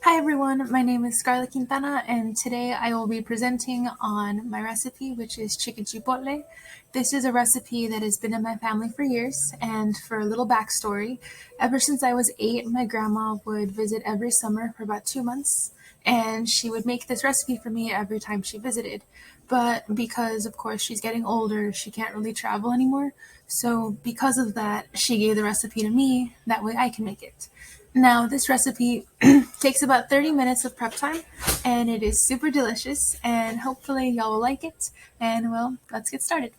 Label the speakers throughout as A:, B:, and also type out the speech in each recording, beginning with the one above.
A: Hi everyone, my name is Scarlett Quintana and today I will be presenting on my recipe, which is chicken chipotle. This is a recipe that has been in my family for years, and for a little backstory, ever since I was 8, my grandma would visit every summer for about 2 months, and she would make this recipe for me every time she visited. But because of course she's getting older, she can't really travel anymore, so because of that, she gave the recipe to me, that way I can make it. Now, this recipe takes about 30 minutes of prep time, and it is super delicious, and hopefully y'all will like it. And well, let's get started.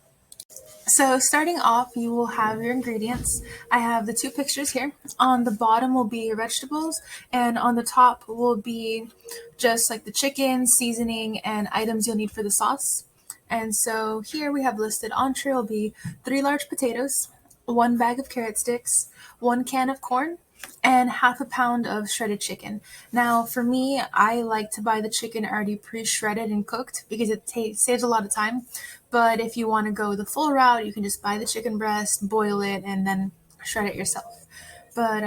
A: So starting off, you will have your ingredients. I have the two pictures here. On the bottom will be your vegetables, and on the top will be just like the chicken, seasoning, and items you'll need for the sauce. And so here we have listed entree will be 3 large potatoes, 1 bag of carrot sticks, 1 can of corn, and half a pound of shredded chicken. Now, for me, I like to buy the chicken already pre-shredded and cooked because it saves a lot of time. But if you want to go the full route, you can just buy the chicken breast, boil it, and then shred it yourself. But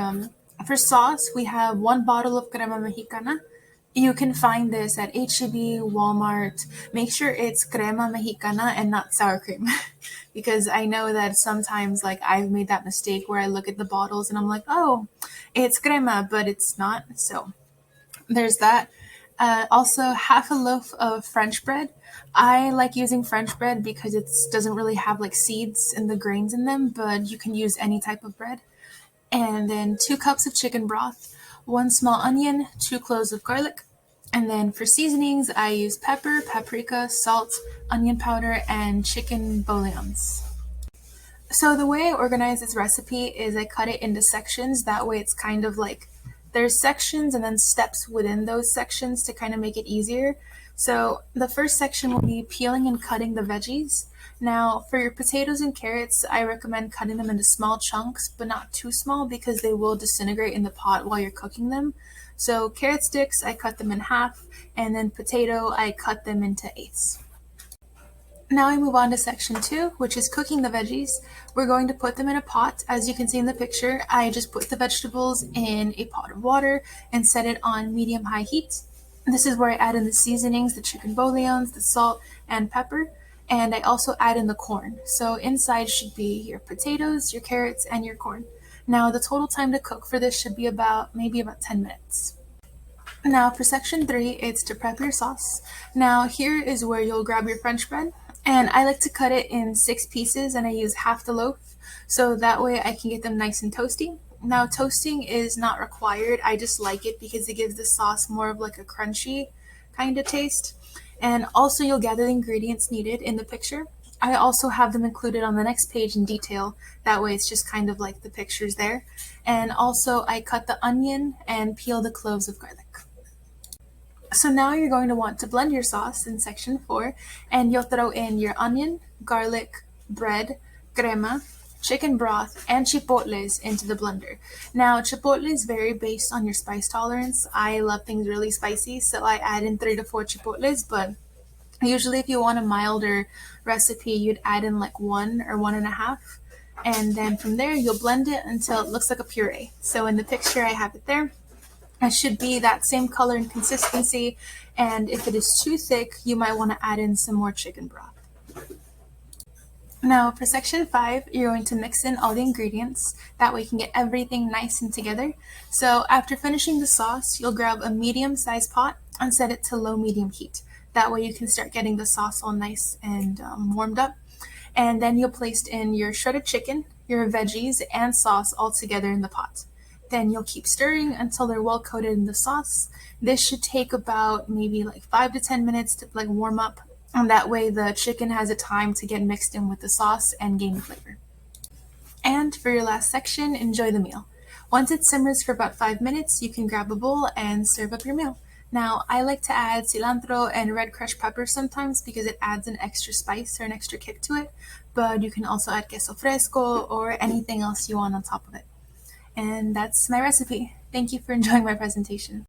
A: for sauce, we have 1 bottle of crema mexicana. You can find this at H-E-B, Walmart. Make sure it's crema mexicana and not sour cream. Because I know that sometimes like I've made that mistake where I look at the bottles and I'm like, oh, it's crema, but it's not. So there's that. Also, half a loaf of French bread. I like using French bread because it doesn't really have like seeds and the grains in them, but you can use any type of bread. And then 2 cups of chicken broth, 1 small onion, 2 cloves of garlic. And then for seasonings, I use pepper, paprika, salt, onion powder, and chicken bouillons. So the way I organize this recipe is I cut it into sections. That way it's kind of like there's sections and then steps within those sections to kind of make it easier. So the first section will be peeling and cutting the veggies. Now for your potatoes and carrots, I recommend cutting them into small chunks, but not too small because they will disintegrate in the pot while you're cooking them. So carrot sticks, I cut them in half, and then potato, I cut them into eighths. Now I move on to section 2, which is cooking the veggies. We're going to put them in a pot. As you can see in the picture, I just put the vegetables in a pot of water and set it on medium-high heat. This is where I add in the seasonings, the chicken bouillons, the salt, and pepper. And I also add in the corn. So inside should be your potatoes, your carrots, and your corn. Now the total time to cook for this should be maybe about 10 minutes. Now for section 3, it's to prep your sauce. Now here is where you'll grab your French bread, and I like to cut it in 6 pieces and I use half the loaf, so that way I can get them nice and toasty. Now toasting is not required, I just like it because it gives the sauce more of like a crunchy kind of taste. And also you'll gather the ingredients needed in the picture. I also have them included on the next page in detail, that way it's just kind of like the pictures there. And also I cut the onion and peel the cloves of garlic. So now you're going to want to blend your sauce in section 4, and you'll throw in your onion, garlic, bread, crema, chicken broth, and chipotles into the blender. Now chipotle is very based on your spice tolerance. I love things really spicy, so I add in 3 to 4 chipotles, but usually if you want a milder recipe, you'd add in like 1 or 1.5. And then from there, you'll blend it until it looks like a puree. So in the picture, I have it there. It should be that same color and consistency, and if it is too thick, you might want to add in some more chicken broth. Now for section 5, you're going to mix in all the ingredients, that way you can get everything nice and together. So after finishing the sauce, you'll grab a medium-sized pot and set it to low-medium heat. That way you can start getting the sauce all nice and warmed up. And then you'll place in your shredded chicken, your veggies, and sauce all together in the pot. Then you'll keep stirring until they're well coated in the sauce. This should take about maybe like 5 to 10 minutes to like warm up, and that way the chicken has a time to get mixed in with the sauce and gain flavor. And for your last section, enjoy the meal. Once it simmers for about 5 minutes, you can grab a bowl and serve up your meal. Now, I like to add cilantro and red crushed pepper sometimes because it adds an extra spice or an extra kick to it, but you can also add queso fresco or anything else you want on top of it. And that's my recipe. Thank you for enjoying my presentation.